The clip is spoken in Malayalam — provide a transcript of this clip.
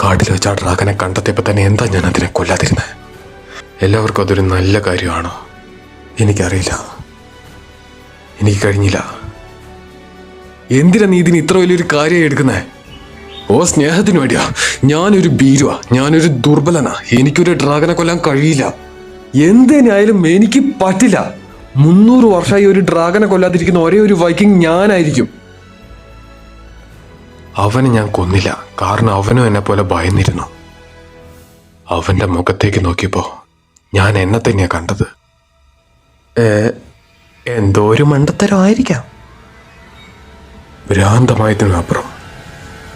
കാട്ടിൽ വെച്ച് ആ ഡ്രാഗനെ കണ്ടെത്തിയപ്പോൾ തന്നെ എന്താ ഞാൻ അതിനെ കൊല്ലാതിരുന്നത്? എല്ലാവർക്കും അതൊരു നല്ല കാര്യമാണോ? എനിക്കറിയില്ല, എനിക്ക് കഴിഞ്ഞില്ല. എന്തിനാ നീ ഇതിന് ഇത്ര വലിയൊരു കാര്യം എടുക്കുന്നേ? ഓ, സ്നേഹത്തിന് വേണ്ടിയാ? ഞാനൊരു ഭീരുവാ, ഞാനൊരു ദുർബലനാ, എനിക്കൊരു ഡ്രാഗനെ കൊല്ലാൻ കഴിയില്ല. എന്തിനായാലും എനിക്ക് പറ്റില്ല. 300 വർഷമായി ഒരു ഡ്രാഗനെ കൊല്ലാതിരിക്കുന്ന ഒരേ ഒരു വൈക്കിംഗ് ഞാനായിരിക്കും. അവനെ ഞാൻ കൊന്നില്ല, കാരണം അവനും എന്നെ പോലെ ഭയന്നിരുന്നു. അവന്റെ മുഖത്തേക്ക് നോക്കിയപ്പോ ഞാൻ എന്നെ തന്നെയാ കണ്ടത്. എന്തോ ഒരു മണ്ടത്തരമായിരിക്കാം. ഭ്രാന്തമായതിനും അപ്പുറം